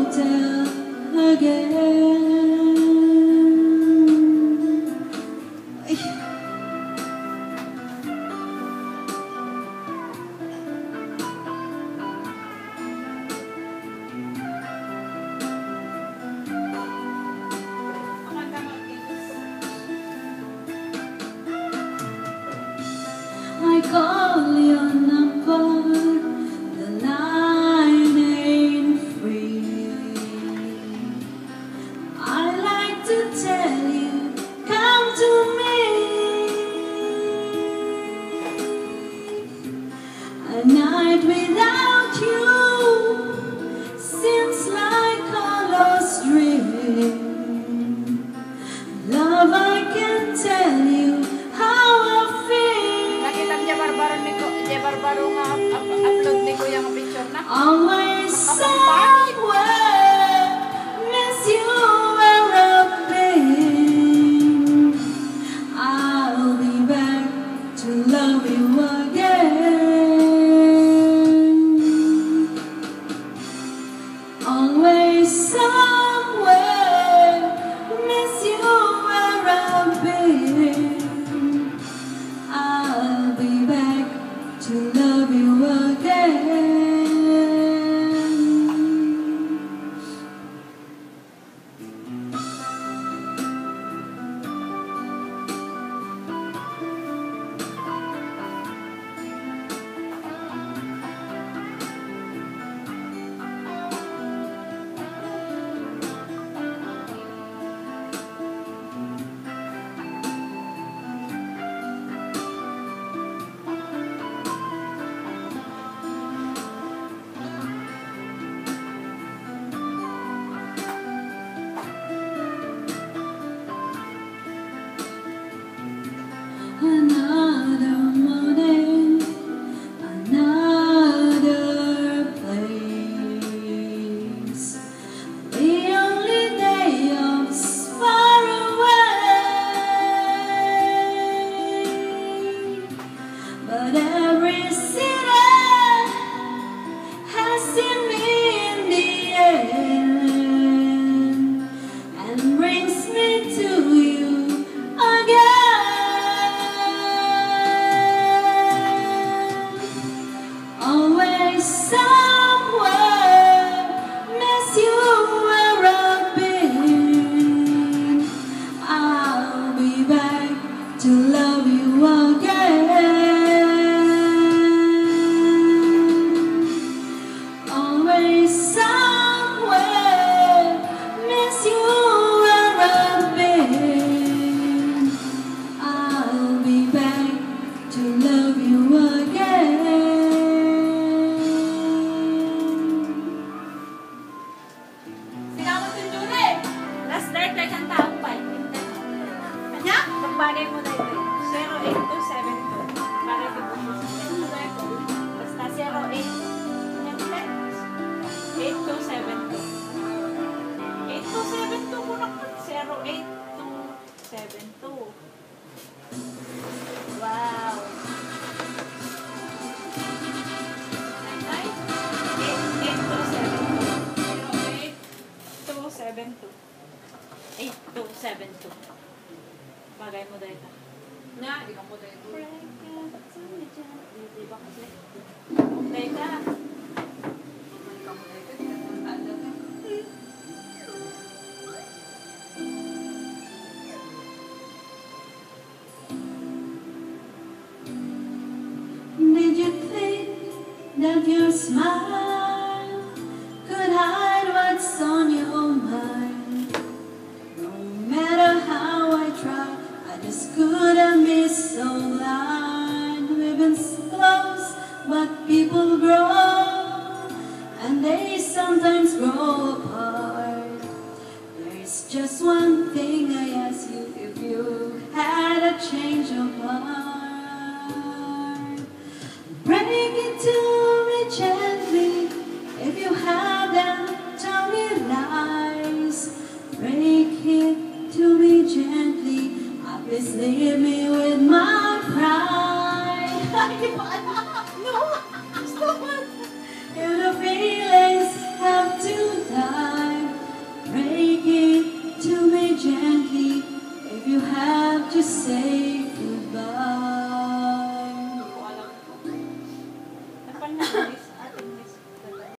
hotel again. I call your number, the line ain't free. I like to tell you, come to me. A night without you seems like a lost dream. Love, I can tell you how I feel. Nakita niya barbaro nga upload ni Kuya ng picture na. Always somewhere, miss you where I've been. I'll be back to love you again. Always somewhere, miss you where I've been. I'll be back to love you again. Another morning, another place. The only day is far away, but every city has seen me in the end and brings me to you again. Always somewhere, miss you where I've been. I'll be back to love you again. Always somewhere, miss you where I've been. I'll be back to love you again. Sinama si Julie. Last night ay ang tampay. Kanya? Magbagay mo na ito. 08272. Para di po siya. Basta 08. 8272. 8272 ko na. 08272. Wow. 8272. Bagay mo dahil ka. Na, ikaw mo dahil ko. Di ba kasi? Dahil ka. Ikaw mo dahil ka. Did you think that your smile could hide what's on your mind? No matter how I try, I just couldn't be so blind. We've been so close, but people grow, and they sometimes grow apart. There's just one thing I ask you: if you had a change of heart, break it to me gently. If you hadn't told me lies, break it to me gently. Please leave me with my pride. No, stop it. If the feelings have to die, to say